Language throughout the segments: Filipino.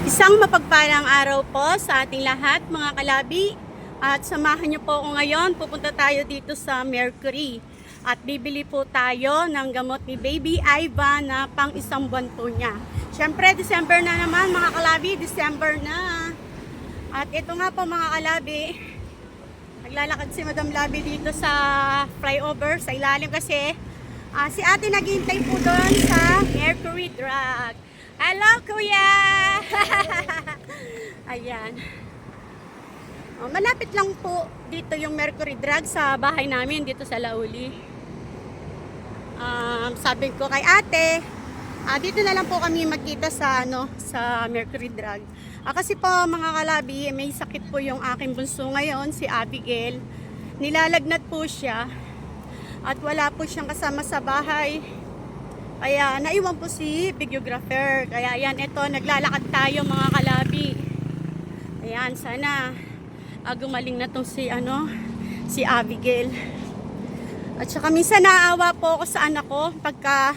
Isang mapagpalang araw po sa ating lahat mga kalabi at samahan niyo po ako ngayon. Pupunta tayo dito sa Mercury at bibili po tayo ng gamot ni Baby Ivan na pang isang buwan po niya. Siyempre December na naman mga kalabi, December na. At ito nga po mga kalabi, naglalakad si Madam Labi dito sa flyover sa ilalim kasi si ate naghihintay po doon sa Mercury Drug. Hello, kuya! Ayan. Malapit lang po dito yung Mercury Drug sa bahay namin dito sa Lauli. Sabi ko kay ate, dito na lang po kami magkita sa sa Mercury Drug. Kasi po mga kalabi, may sakit po yung aking bunso ngayon, si Abigail. Nilalagnat po siya at wala po siyang kasama sa bahay. Kaya naiwan po si videographer. Kaya ayan, ito, naglalakad tayo mga kalabi. Ayan, sana gumaling na tong si Abigail. At saka minsan naawa po ako sa anak ko pagka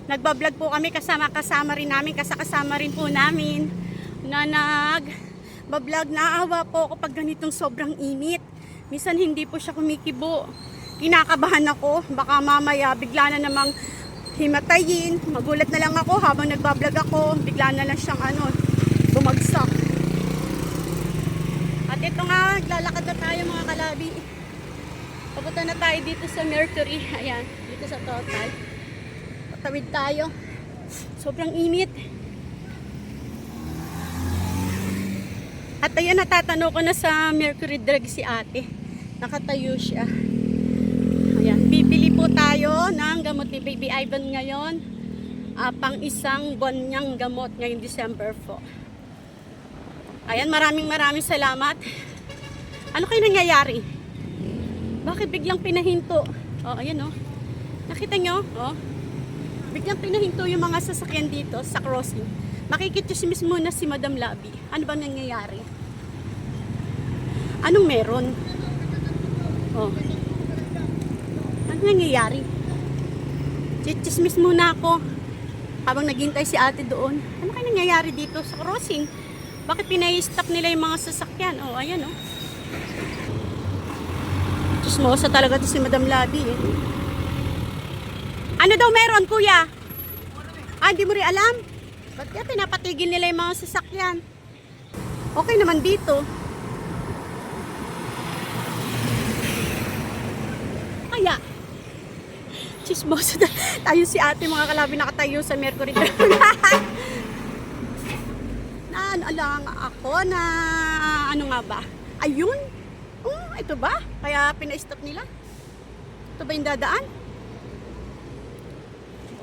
nagbablog po kami, kasama rin namin, kasama rin po namin na nagbablog. Naawa po ako pag ganitong sobrang init. Minsan hindi po siya kumikibo. Kinakabahan ako, baka mamaya bigla na namang himatayin. Magulat na lang ako habang nagbablog ako, bigla na lang siyang bumagsak. At ito nga, naglalakad na tayo mga kalabi. Papunta na tayo dito sa Mercury. Ayan, dito sa Total. Patawid tayo. Sobrang init. At ayan, natatanaw ko na sa Mercury Drug si ate. Nakatayo siya. Ayan, bibili po tayo ng gamot ni Baby Ivan ngayon. Pang isang buwan niyang gamot ngayong December po. Ayan, maraming salamat. Ano kayo nangyayari? Bakit biglang pinahinto? Oh, ayan oh. Nakita nyo? Oh. Biglang pinahinto yung mga sasakyan dito sa crossing. Makikichismis muna si Madam Labi. Ano ba nangyayari? Anong meron? Oh. Ano nangyayari? Chichismis muna ako habang naghintay si ate doon. Ano kayo nangyayari dito sa crossing? Bakit pinay-stop nila yung mga sasakyan? Oh, ayan oh. Chismosa talaga to si Madam Labi eh. Ano daw meron, kuya? Hindi mo rin alam? Ba't kaya pinapatigil nila yung mga sasakyan? Okay naman dito. Kaya chismosa tayo si ate mga kalabi, nakatayo sa Mercury. Naalala ako na ano nga ba? Ayun. Ito ba? Kaya pina-stop nila? Ito ba yung dadaan?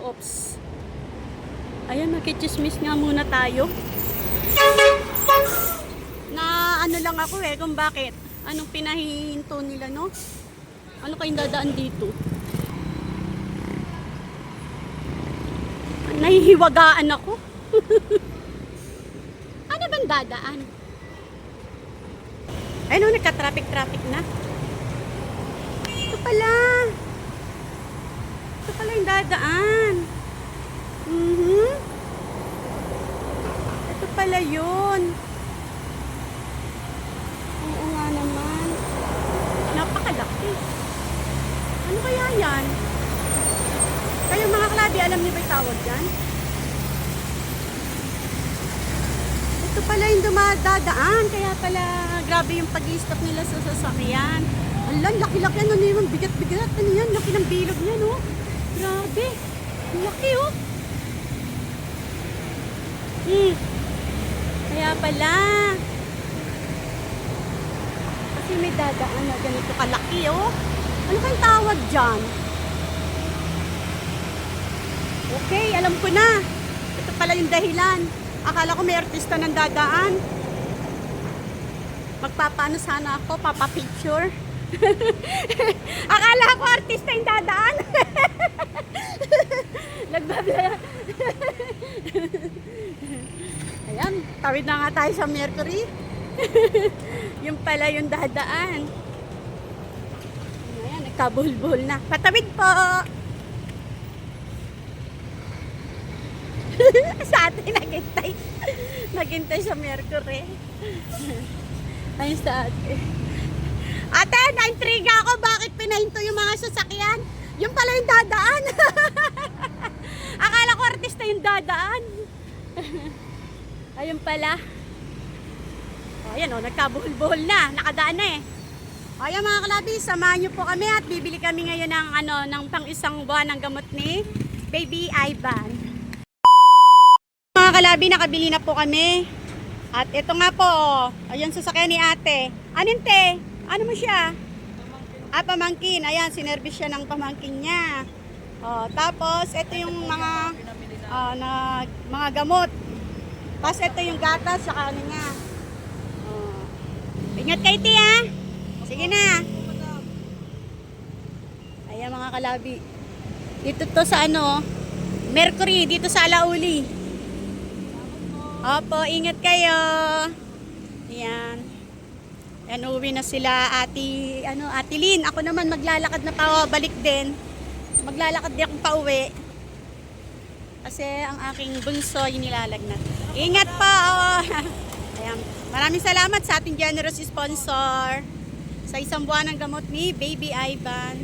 Oops. Ayan, nakichismis nga muna tayo. Na ano lang ako kung bakit. Anong pinahihinto nila, no? Ano kayong dadaan dito? Nahihiwagaan ako. Ano bang dadaan? Ayun, nagka-traffic na. Ito pala. Ito pala yung dadaan. Ito pala yun. Oo nga naman. Napakalaki. Ano kaya yan? Kayo mga kalabi, alam niyo ba yung tawag dyan? Ito pala yung dumadaan. Kaya pala grabe yung pag-i-stop nila sa sasakyan. Alam, laki-laki. Ano naman? Bigat-bigat. Ano yan? Laki ng bilog niya, no? Grabe. Laki, oh. Kaya pala. Kasi may dadaan na ganito kalaki, oh. Ano kayong tawag dyan? Okay, alam ko na. Ito pala yung dahilan. Akala ko may artista ng dadaan. Magpapaano sana ako, papapicture. Akala ko artista yung dadaan. Nagbabla. Ayan, tawid na nga tayo sa Mercury. Yung pala yung dadaan. Ayan, nagkabulbul na. Patawid po. Sa atin naghintay. Naghintay sa Mercury. Ayun sa ate. Ate, na-intriga ako bakit pinahinto yung mga sasakyan. Yung pala yung dadaan. Akala ko artista yung dadaan. Ayun pala. O, ayan o, nagkabuhol-buhol na. Nakadaan na eh. O, ayan mga kalabi, samahan nyo po kami at bibili kami ngayon ng, ng pang-isang buwan ng gamot ni Baby Ivan. Mga kalabi, nakabili na po kami. At ito nga po, ayan sasakyan ni ate. Anin te? Ano mo siya? Pamangkin. Pamangkin. Ayan, sinervice siya ng pamangkin niya. O, tapos, ito yung mga mga gamot. Tapos ito yung gatas sa ano niya. Oh. Ingat kayo, ti, ha? Sige na. Ayan mga kalabi. Dito to sa ano, Mercury, dito sa Alauli. Opo, ingat kayo. Ayan. Ayan, uwi na sila Ate Lynn. Ako naman maglalakad na pa balik din. Maglalakad din akong pauwi. Kasi ang aking bunso yung nilalagnat. Ingat pa! Oh. Ayan. Maraming salamat sa ating generous sponsor sa isang buwan ng gamot ni Baby Ivan.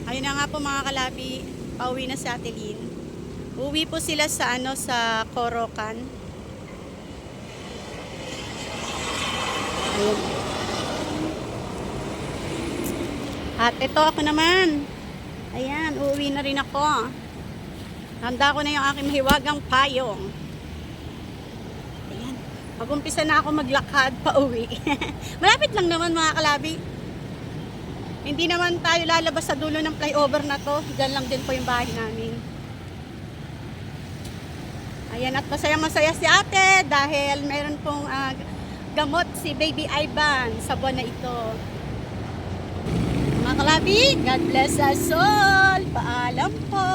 Ayun na nga po mga kalabi, pauwi na si Ate Lynn. Uwi po sila sa sa Corocan. Ayun. At ito ako naman. Ayan, uuwi na rin ako. Handa ko na yung aking mahiwagang payong. Ayan. Mag-umpisa na ako maglakad pa uwi. Malapit lang naman mga kalabi. Hindi naman tayo lalabas sa dulo ng flyover na to. Diyan lang din po yung bahay namin. Ayan, at masaya-masaya si ate dahil meron pong gamot si Baby Ivan sa buwan na ito. Mga kalabi, God bless us all. Paalam po.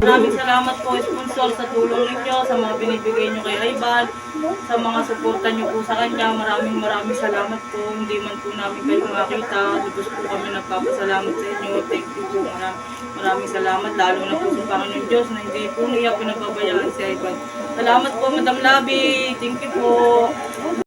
Maraming salamat po sponsor sa tulong ninyo, sa mga binibigay nyo kay Ivan, sa mga suporta nyo po sa kanya. Maraming salamat po. Hindi man po namin kayo makita. Lubos po kami nagpapasalamat sa inyo. Thank you po. Maraming salamat. Lalo na po sa Panginoon Diyos na hindi po niya pinababayaan si Ivan. Salamat po Madam Labi. Thank you po.